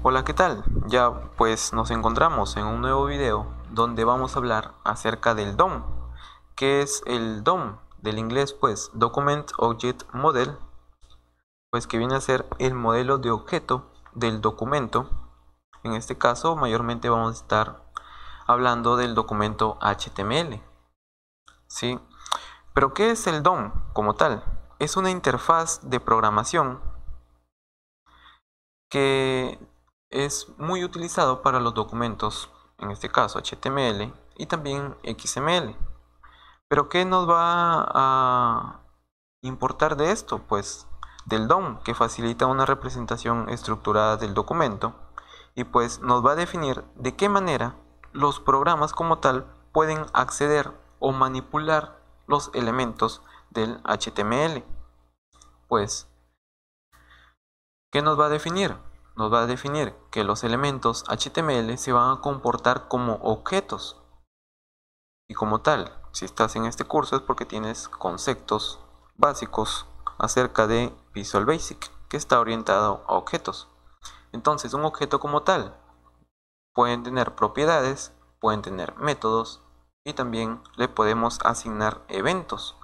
Hola, ¿qué tal? Ya pues nos encontramos en un nuevo video donde vamos a hablar acerca del DOM. ¿Qué es el DOM? Del inglés pues Document Object Model, pues que viene a ser el modelo de objeto del documento. En este caso mayormente vamos a estar hablando del documento HTML, ¿sí? Pero ¿qué es el DOM como tal? Es una interfaz de programación que es muy utilizado para los documentos, en este caso HTML y también XML. Pero ¿qué nos va a importar de esto? Pues del DOM, que facilita una representación estructurada del documento y pues nos va a definir de qué manera los programas como tal pueden acceder o manipular los elementos del HTML. Pues ¿qué nos va a definir? Nos va a definir que los elementos HTML se van a comportar como objetos. Y como tal, si estás en este curso es porque tienes conceptos básicos acerca de Visual Basic, que está orientado a objetos. Entonces, un objeto como tal pueden tener propiedades, pueden tener métodos y también le podemos asignar eventos.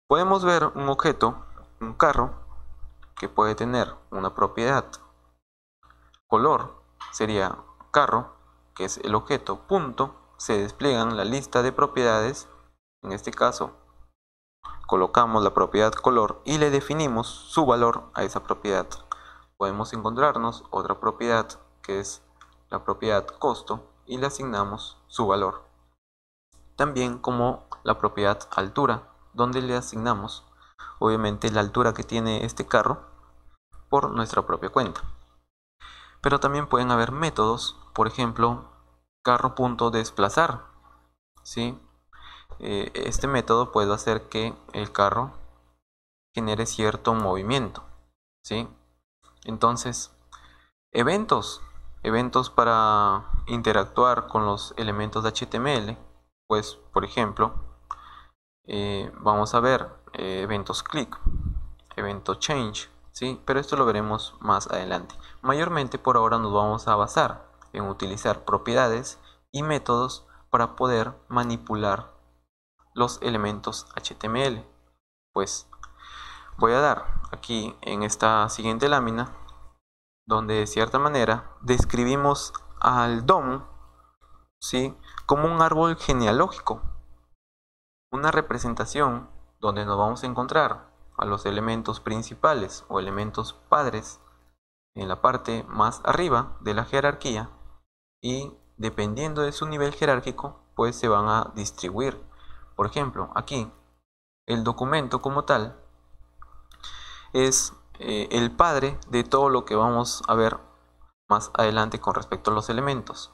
Podemos ver un objeto, un carro, que puede tener una propiedad. Color sería carro, que es el objeto punto. Se despliegan la lista de propiedades. En este caso, colocamos la propiedad color y le definimos su valor a esa propiedad. Podemos encontrarnos otra propiedad que es la propiedad costo y le asignamos su valor. También como la propiedad altura, donde le asignamos obviamente la altura que tiene este carro por nuestra propia cuenta. Pero también pueden haber métodos, por ejemplo, carro.desplazar, ¿sí? Este método puede hacer que el carro genere cierto movimiento, ¿sí? Entonces, eventos para interactuar con los elementos de HTML, pues, por ejemplo, vamos a ver eventos click, evento change, ¿sí? Pero esto lo veremos más adelante. Mayormente por ahora nos vamos a basar en utilizar propiedades y métodos para poder manipular los elementos HTML. Pues voy a dar aquí en esta siguiente lámina donde de cierta manera describimos al DOM, ¿sí?, como un árbol genealógico, una representación donde nos vamos a encontrar a los elementos principales o elementos padres en la parte más arriba de la jerarquía y dependiendo de su nivel jerárquico pues se van a distribuir. Por ejemplo, aquí el documento como tal es el padre de todo lo que vamos a ver más adelante con respecto a los elementos.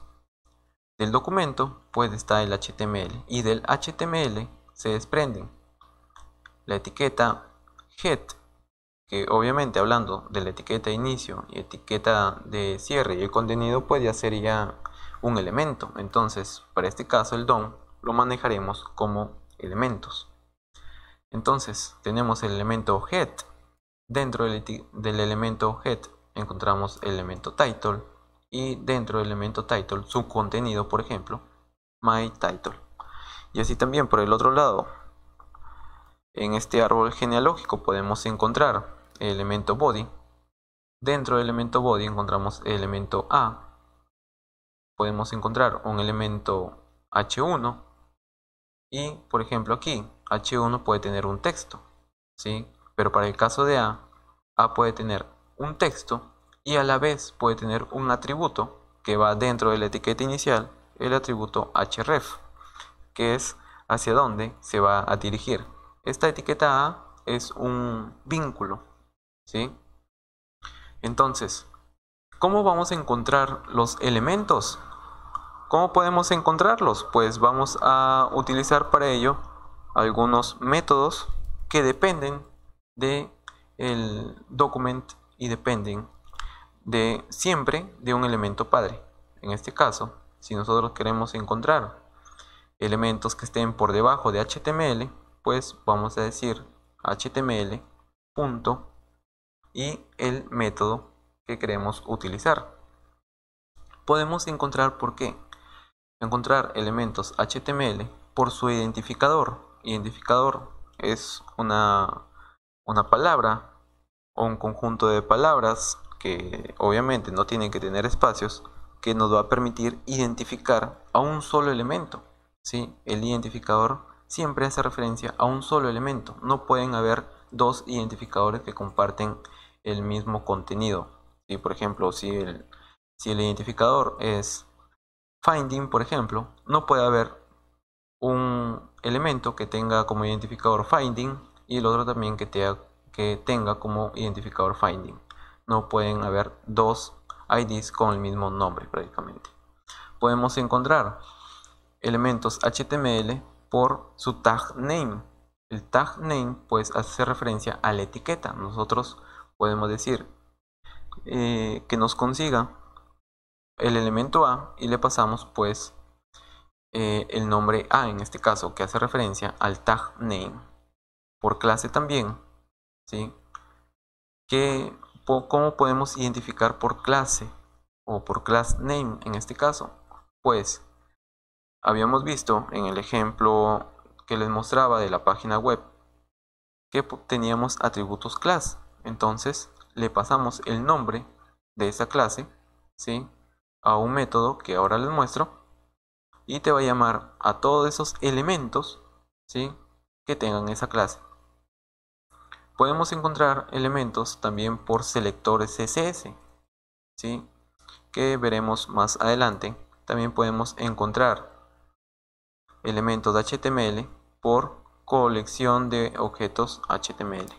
Del documento pues está el HTML y del HTML se desprenden la etiqueta head, que obviamente hablando de la etiqueta de inicio y etiqueta de cierre y el contenido pues ya sería un elemento. Entonces para este caso el DOM lo manejaremos como elementos. Entonces tenemos el elemento head. Dentro del elemento head encontramos el elemento title y dentro del elemento title su contenido, por ejemplo my title. Y así también por el otro lado, en este árbol genealógico podemos encontrar el elemento body. Dentro del elemento body encontramos el elemento A. Podemos encontrar un elemento H1 y por ejemplo aquí H1 puede tener un texto, ¿sí? Pero para el caso de A puede tener un texto y a la vez puede tener un atributo que va dentro de la etiqueta inicial, el atributo href, que es hacia dónde se va a dirigir. Esta etiqueta A es un vínculo, ¿sí? Entonces, ¿cómo vamos a encontrar los elementos? ¿Cómo podemos encontrarlos? Pues vamos a utilizar para ello algunos métodos que dependen de el document y dependen siempre de un elemento padre. En este caso, si nosotros queremos encontrar elementos que estén por debajo de HTML, pues vamos a decir HTML punto y el método que queremos utilizar. Podemos encontrar por qué. Encontrar elementos HTML por su identificador. Identificador es una palabra o un conjunto de palabras que obviamente no tienen que tener espacios, que nos va a permitir identificar a un solo elemento. ¿Sí? El identificador siempre hace referencia a un solo elemento. No pueden haber dos identificadores que comparten el mismo contenido. ¿Sí? Por ejemplo, si el identificador es finding, por ejemplo, no puede haber un elemento que tenga como identificador finding y el otro también que tenga como identificador finding. No pueden haber dos IDs con el mismo nombre prácticamente. Podemos encontrar elementos HTML por su tag name. El tag name pues hace referencia a la etiqueta. Nosotros podemos decir que nos consiga el elemento A y le pasamos pues el nombre A en este caso, que hace referencia al tag name. Por clase también, ¿sí? ¿Cómo podemos identificar por clase o por class name en este caso? Pues habíamos visto en el ejemplo que les mostraba de la página web que teníamos atributos class. Entonces le pasamos el nombre de esa clase, ¿sí?, a un método que ahora les muestro y te va a llamar a todos esos elementos, ¿sí?, que tengan esa clase. Podemos encontrar elementos también por selectores CSS, ¿sí?, que veremos más adelante. También podemos encontrar elementos de HTML por colección de objetos HTML.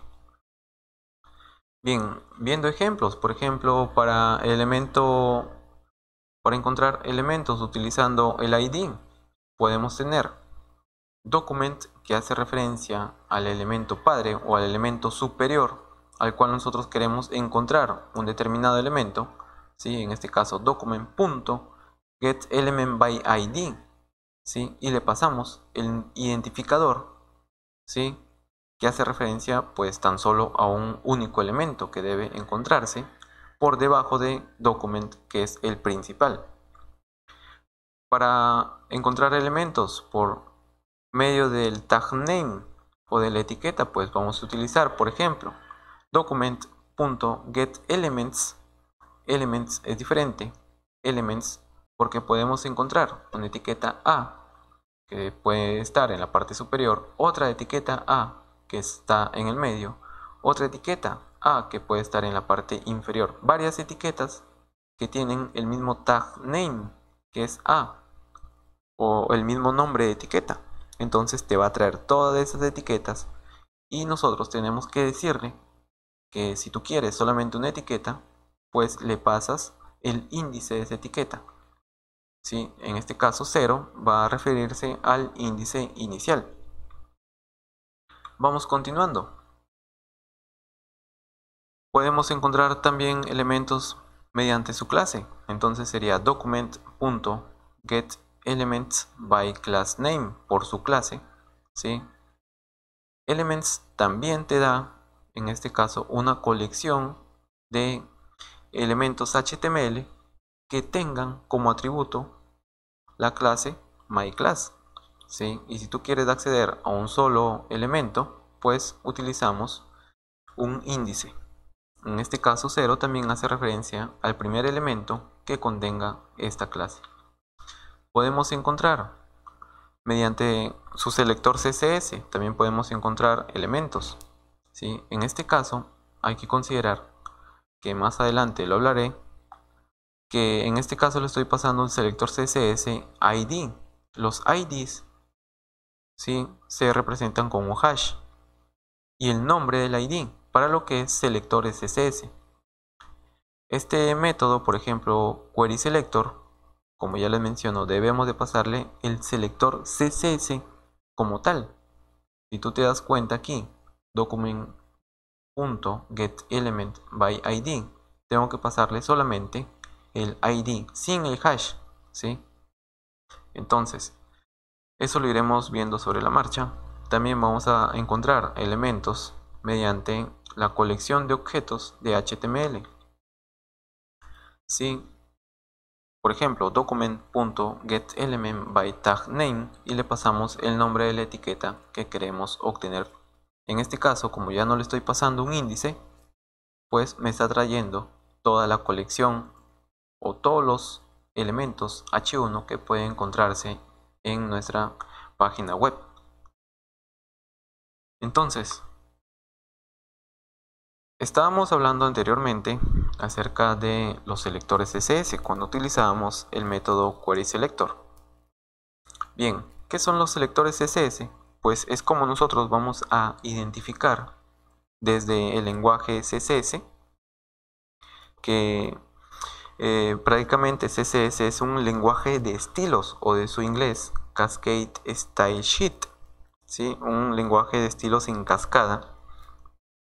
Bien, viendo ejemplos, por ejemplo, para encontrar elementos utilizando el ID, podemos tener document, que hace referencia al elemento padre o al elemento superior al cual nosotros queremos encontrar un determinado elemento, ¿sí? En este caso document.getElementById, ¿sí? Y le pasamos el identificador, ¿sí?, que hace referencia pues tan solo a un único elemento que debe encontrarse por debajo de document, que es el principal. Para encontrar elementos por medio del tag name o de la etiqueta, pues vamos a utilizar, por ejemplo, document.getElements. Elements es diferente, elements, porque podemos encontrar una etiqueta A que puede estar en la parte superior, otra etiqueta A que está en el medio, otra etiqueta A que puede estar en la parte inferior. Varias etiquetas que tienen el mismo tag name, que es A, o el mismo nombre de etiqueta. Entonces te va a traer todas esas etiquetas y nosotros tenemos que decirle que si tú quieres solamente una etiqueta, pues le pasas el índice de esa etiqueta. ¿Sí? En este caso 0 va a referirse al índice inicial. Vamos continuando. Podemos encontrar también elementos mediante su clase. Entonces sería document.getElementsByClassName por su clase, ¿sí? Elements también te da, en este caso, una colección de elementos HTML que tengan como atributo la clase MyClass, ¿sí? Y si tú quieres acceder a un solo elemento, pues utilizamos un índice. En este caso 0 también hace referencia al primer elemento que contenga esta clase. Podemos encontrar mediante su selector CSS, también podemos encontrar elementos, ¿sí? En este caso hay que considerar, que más adelante lo hablaré, que en este caso le estoy pasando un selector CSS ID. Los IDs, ¿sí?, se representan como hash y el nombre del ID para lo que es selector CSS. Este método, por ejemplo, querySelector, como ya les menciono, debemos de pasarle el selector CSS como tal. Si tú te das cuenta aquí, document.getElementById, tengo que pasarle solamente el ID sin el hash, ¿sí? Entonces, eso lo iremos viendo sobre la marcha. También vamos a encontrar elementos mediante la colección de objetos de HTML. ¿sí? Por ejemplo, document.getElementByTagName y le pasamos el nombre de la etiqueta que queremos obtener. En este caso, como ya no le estoy pasando un índice, pues me está trayendo toda la colección o todos los elementos H1 que pueden encontrarse en nuestra página web. Entonces, estábamos hablando anteriormente acerca de los selectores CSS cuando utilizábamos el método querySelector. Bien, ¿qué son los selectores CSS? Pues es como nosotros vamos a identificar desde el lenguaje CSS que prácticamente CSS es un lenguaje de estilos, o de su inglés Cascade Style Sheet, ¿sí? Un lenguaje de estilos en cascada.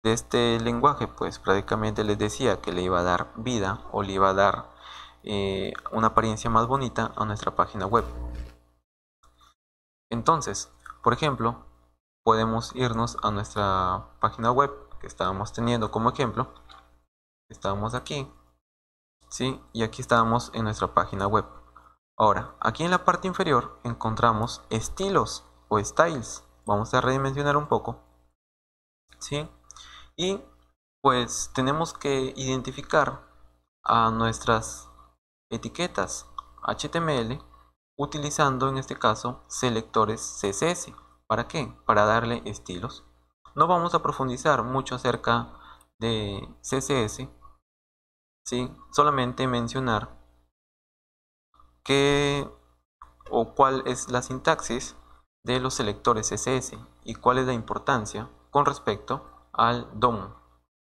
De este lenguaje pues prácticamente les decía que le iba a dar vida o le iba a dar una apariencia más bonita a nuestra página web. Entonces, por ejemplo, podemos irnos a nuestra página web que estábamos teniendo como ejemplo. Estábamos aquí, ¿sí? Y aquí estábamos en nuestra página web. Ahora, aquí en la parte inferior encontramos estilos o styles. Vamos a redimensionar un poco, ¿sí? Y pues tenemos que identificar a nuestras etiquetas HTML utilizando en este caso selectores CSS. ¿Para qué? Para darle estilos. No vamos a profundizar mucho acerca de CSS, ¿sí? Solamente mencionar qué o cuál es la sintaxis de los selectores CSS y cuál es la importancia con respecto al DOM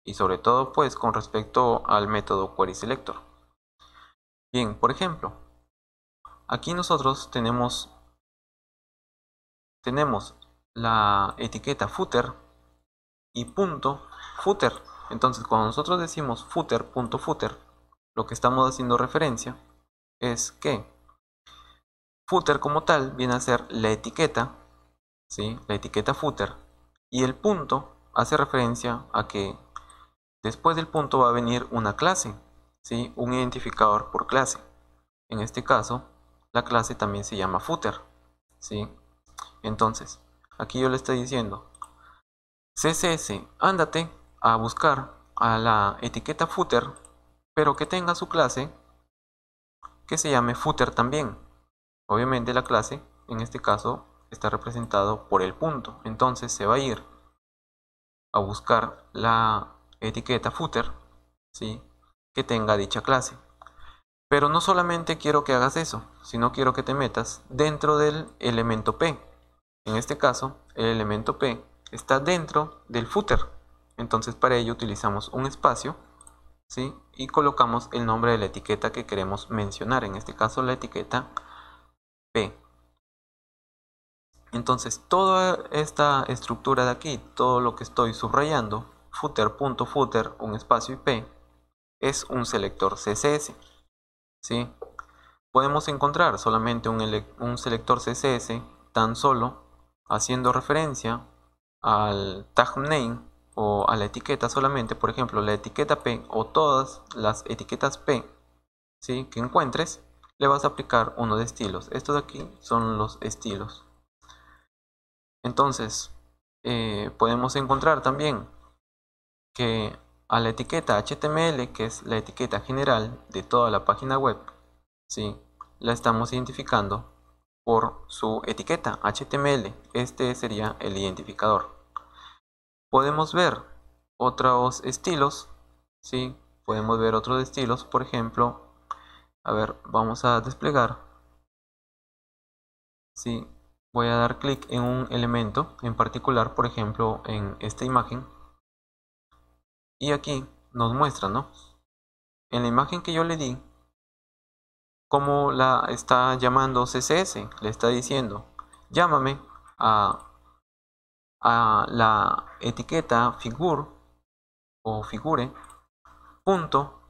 y sobre todo pues con respecto al método querySelector. Bien, por ejemplo, aquí nosotros tenemos la etiqueta footer y punto footer. Entonces cuando nosotros decimos footer.footer, lo que estamos haciendo referencia es que footer como tal viene a ser la etiqueta, ¿sí? La etiqueta footer, y el punto hace referencia a que después del punto va a venir una clase, ¿sí? Un identificador por clase. En este caso, la clase también se llama footer, ¿sí? Entonces, aquí yo le estoy diciendo, CSS, ándate a buscar a la etiqueta footer, pero que tenga su clase que se llame footer también. Obviamente la clase, en este caso, está representado por el punto. Entonces se va a ir a buscar la etiqueta footer, ¿sí? Que tenga dicha clase. Pero no solamente quiero que hagas eso, sino quiero que te metas dentro del elemento P. En este caso, el elemento P está dentro del footer. Entonces para ello utilizamos un espacio, ¿sí? Y colocamos el nombre de la etiqueta que queremos mencionar. En este caso la etiqueta P. Entonces toda esta estructura de aquí, todo lo que estoy subrayando, footer.footer, un espacio y P, es un selector CSS, ¿sí? Podemos encontrar solamente un selector CSS tan solo haciendo referencia al tag name o a la etiqueta solamente, por ejemplo la etiqueta P o todas las etiquetas P, ¿sí? Que encuentres, le vas a aplicar uno de estilos. Estos de aquí son los estilos. Entonces, podemos encontrar también que a la etiqueta HTML, que es la etiqueta general de toda la página web, ¿sí? La estamos identificando por su etiqueta HTML. Este sería el identificador. Podemos ver otros estilos, ¿sí? Podemos ver otros estilos, por ejemplo, a ver, vamos a desplegar, ¿sí? Voy a dar clic en un elemento en particular, por ejemplo, en esta imagen. Y aquí nos muestra, ¿no? En la imagen que yo le di, cómo la está llamando CSS. Le está diciendo, llámame a la etiqueta figure o figure, punto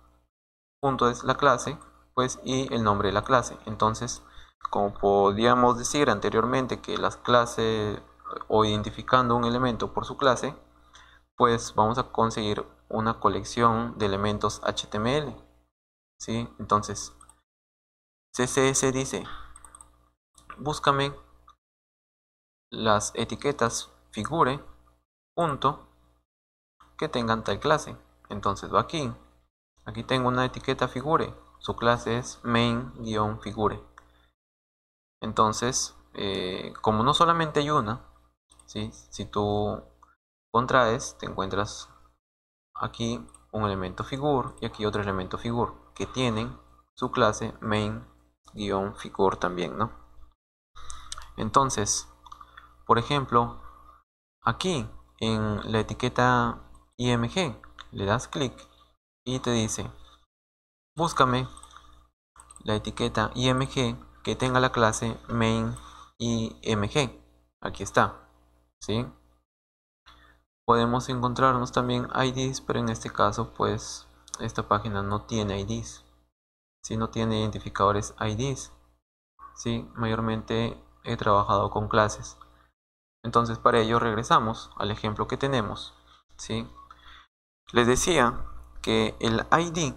es la clase, pues, y el nombre de la clase. Entonces, como podíamos decir anteriormente que las clases o identificando un elemento por su clase, pues vamos a conseguir una colección de elementos HTML. ¿sí? Entonces CSS dice, búscame las etiquetas figure punto que tengan tal clase. Entonces va aquí tengo una etiqueta figure, su clase es main-figure. Entonces como no solamente hay una, ¿sí? Si tú contraes, te encuentras aquí un elemento figure y aquí otro elemento figure que tienen su clase main-figure también, ¿no? Entonces, por ejemplo, aquí en la etiqueta img le das clic y te dice, búscame la etiqueta img que tenga la clase main-img. Aquí está, ¿sí? Podemos encontrarnos también IDs, pero en este caso pues esta página no tiene IDs, ¿sí? No tiene identificadores IDs, ¿sí? Mayormente he trabajado con clases. Entonces para ello regresamos al ejemplo que tenemos, ¿sí? Les decía que el ID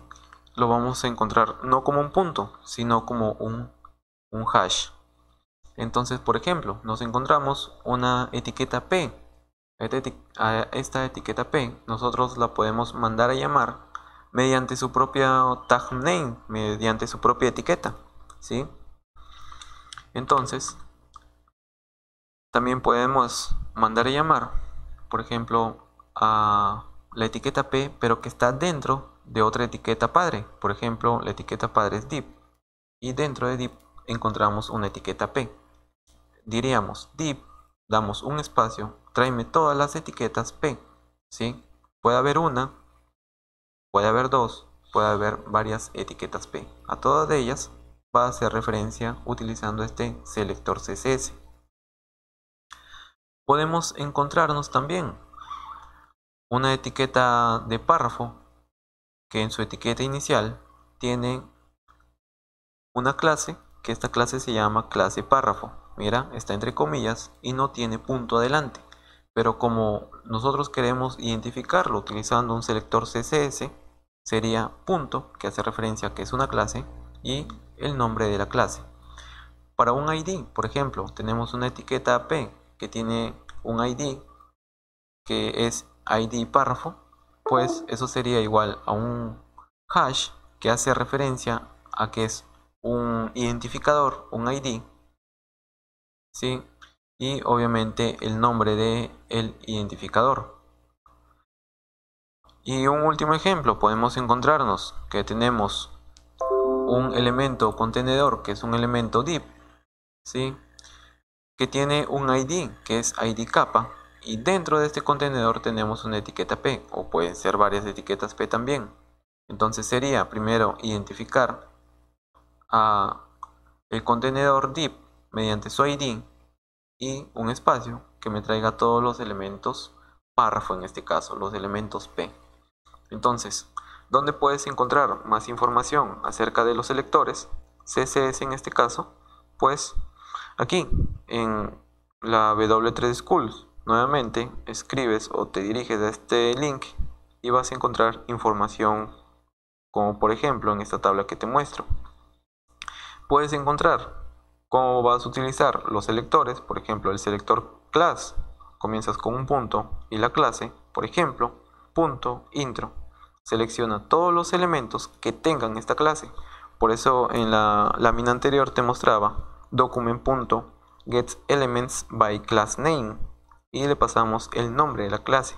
lo vamos a encontrar no como un punto, sino como un hash. Entonces, por ejemplo, nos encontramos una etiqueta P. A esta etiqueta P nosotros la podemos mandar a llamar mediante su propia tag name, mediante su propia etiqueta, ¿sí? Entonces, también podemos mandar a llamar, por ejemplo, a la etiqueta P, pero que está dentro de otra etiqueta padre. Por ejemplo, la etiqueta padre es div, y dentro de div encontramos una etiqueta P. Diríamos div, damos un espacio, tráeme todas las etiquetas P, ¿sí? Puede haber una, puede haber dos, puede haber varias etiquetas P. A todas de ellas va a hacer referencia utilizando este selector CSS. Podemos encontrarnos también una etiqueta de párrafo que en su etiqueta inicial tiene una clase, que esta clase se llama clase párrafo. Mira, está entre comillas y no tiene punto adelante. Pero como nosotros queremos identificarlo utilizando un selector CSS, sería punto, que hace referencia a que es una clase, y el nombre de la clase. Para un ID, por ejemplo, tenemos una etiqueta P que tiene un ID que es ID párrafo, pues eso sería igual a un hash que hace referencia a que es un identificador, un ID, ¿sí? Y obviamente el nombre de el identificador. Y un último ejemplo, podemos encontrarnos que tenemos un elemento contenedor que es un elemento div, ¿sí? Que tiene un ID que es ID capa, y dentro de este contenedor tenemos una etiqueta P, o pueden ser varias etiquetas P también. Entonces sería primero identificar a el contenedor div mediante su ID y un espacio que me traiga todos los elementos párrafo, en este caso los elementos P. Entonces, ¿dónde puedes encontrar más información acerca de los selectores CSS en este caso? Pues aquí en la W3 Schools, nuevamente escribes o te diriges a este link y vas a encontrar información como por ejemplo en esta tabla que te muestro. Puedes encontrar cómo vas a utilizar los selectores, por ejemplo el selector class, comienzas con un punto, y la clase, por ejemplo, punto intro, selecciona todos los elementos que tengan esta clase. Por eso en la lámina anterior te mostraba document.getElementsByClassName y le pasamos el nombre de la clase,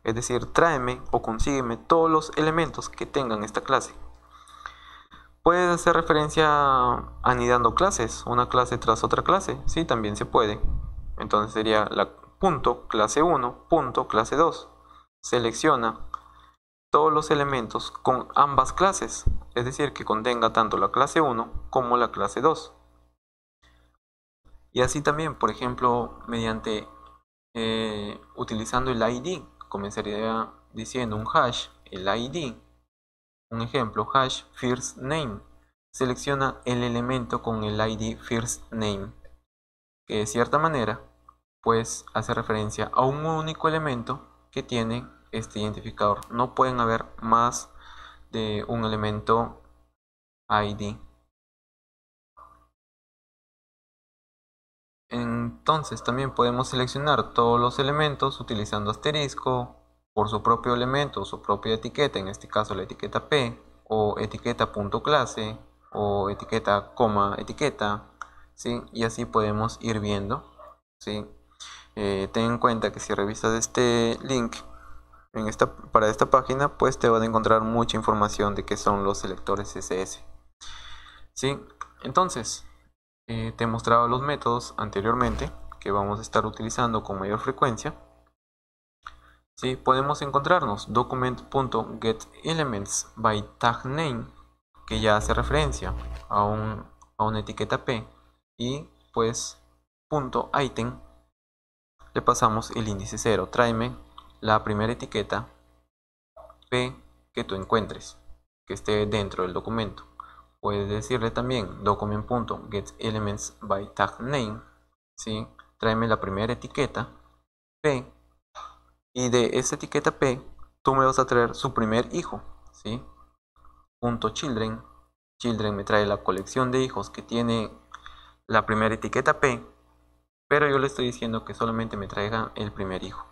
es decir, tráeme o consígueme todos los elementos que tengan esta clase. ¿Puedes hacer referencia anidando clases, una clase tras otra clase? Sí, también se puede. Entonces sería la punto clase 1, punto clase 2. Selecciona todos los elementos con ambas clases, es decir, que contenga tanto la clase 1 como la clase 2. Y así también, por ejemplo, mediante utilizando el ID, comenzaría diciendo un hash, el ID. Un ejemplo, hash first name. Selecciona el elemento con el ID first name, que de cierta manera pues hace referencia a un único elemento que tiene este identificador. No pueden haber más de un elemento ID. Entonces también podemos seleccionar todos los elementos utilizando asterisco por su propio elemento, su propia etiqueta, en este caso la etiqueta P, o etiqueta.clase, o etiqueta, etiqueta, ¿sí? Y así podemos ir viendo, ¿sí? Ten en cuenta que si revisas este link para esta página, pues te van a encontrar mucha información de qué son los selectores CSS, ¿sí? Entonces, te he mostrado los métodos anteriormente que vamos a estar utilizando con mayor frecuencia. ¿Sí? Podemos encontrarnos document.getElementsByTagName, que ya hace referencia a una etiqueta P, y pues .item le pasamos el índice 0. Tráeme la primera etiqueta P que tú encuentres, que esté dentro del documento. Puedes decirle también document.getElementsByTagName, ¿sí? Tráeme la primera etiqueta P, y de esa etiqueta P tú me vas a traer su primer hijo, ¿sí? .children, children me trae la colección de hijos que tiene la primera etiqueta P, pero yo le estoy diciendo que solamente me traiga el primer hijo,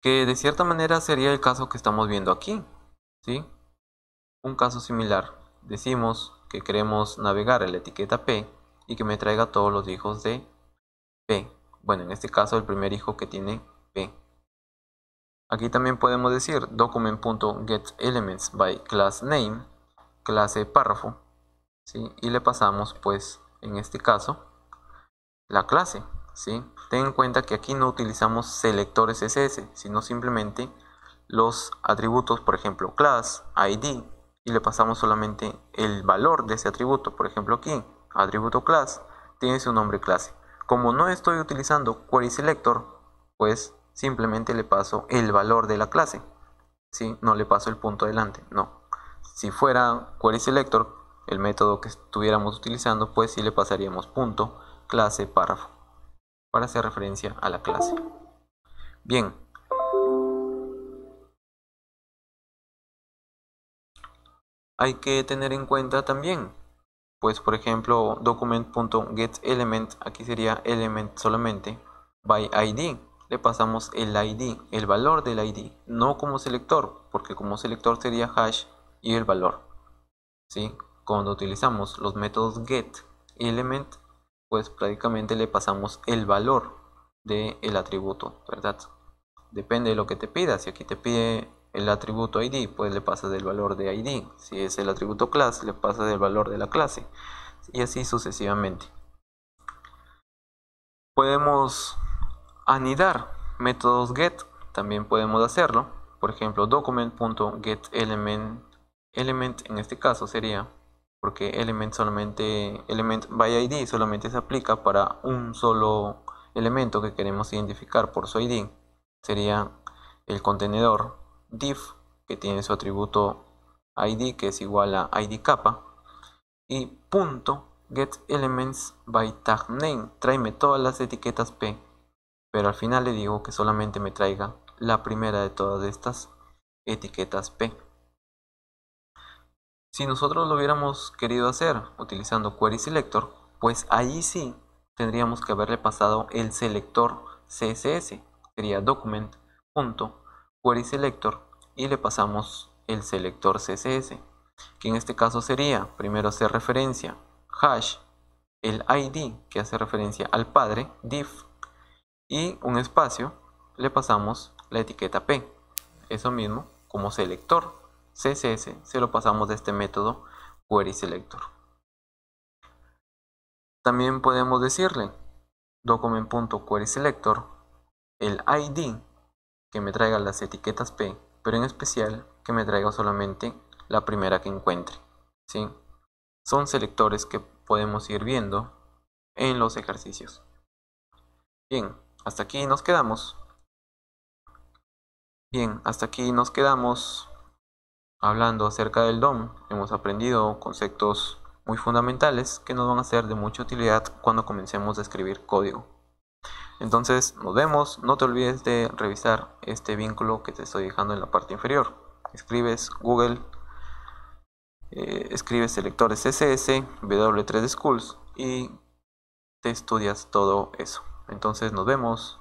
que de cierta manera sería el caso que estamos viendo aquí, ¿sí? Un caso similar, decimos que queremos navegar en la etiqueta P y que me traiga todos los hijos de P. Bueno, en este caso el primer hijo que tiene P. Aquí también podemos decir document.getElementsByClassName, clase párrafo, ¿sí? Y le pasamos pues en este caso la clase, ¿sí? Ten en cuenta que aquí no utilizamos selectores CSS, sino simplemente los atributos, por ejemplo class, ID, y le pasamos solamente el valor de ese atributo. Por ejemplo aquí, atributo class, tiene su nombre clase. Como no estoy utilizando querySelector, pues simplemente le paso el valor de la clase, ¿sí? No le paso el punto delante, no. Si fuera querySelector, el método que estuviéramos utilizando, pues sí le pasaríamos punto clase párrafo para hacer referencia a la clase. Bien. Hay que tener en cuenta también, pues por ejemplo, document.getElement, aquí sería element solamente, by ID, le pasamos el ID, el valor del ID, no como selector, porque como selector sería hash y el valor, ¿sí? Cuando utilizamos los métodos get y element, pues prácticamente le pasamos el valor del atributo, ¿verdad? Depende de lo que te pida. Si aquí te pide el atributo ID, pues le pasas el valor de ID. Si es el atributo class, le pasas el valor de la clase, y así sucesivamente. Podemos anidar métodos get, también podemos hacerlo. Por ejemplo, document.getElement, element en este caso sería, porque element by ID solamente se aplica para un solo elemento que queremos identificar por su ID. Sería el contenedor div, que tiene su atributo ID, que es igual a ID capa, y punto getElementsByTagName, tráeme todas las etiquetas P, pero al final le digo que solamente me traiga la primera de todas estas etiquetas P. Si nosotros lo hubiéramos querido hacer utilizando querySelector, pues ahí sí tendríamos que haberle pasado el selector CSS. Sería document.querySelector y le pasamos el selector CSS, que en este caso sería primero hacer referencia hash, el ID que hace referencia al padre, div, y un espacio, le pasamos la etiqueta P. Eso mismo, como selector CSS, se lo pasamos de este método querySelector. También podemos decirle document.querySelector, el ID que me traiga las etiquetas P, pero en especial que me traiga solamente la primera que encuentre, ¿sí? Son selectores que podemos ir viendo en los ejercicios. Bien, hasta aquí nos quedamos. Hablando acerca del DOM. Hemos aprendido conceptos muy fundamentales que nos van a ser de mucha utilidad cuando comencemos a escribir código. Entonces nos vemos. No te olvides de revisar este vínculo que te estoy dejando en la parte inferior. Escribes Google escribes selectores CSS, W3 Schools y te estudias todo eso. Entonces nos vemos.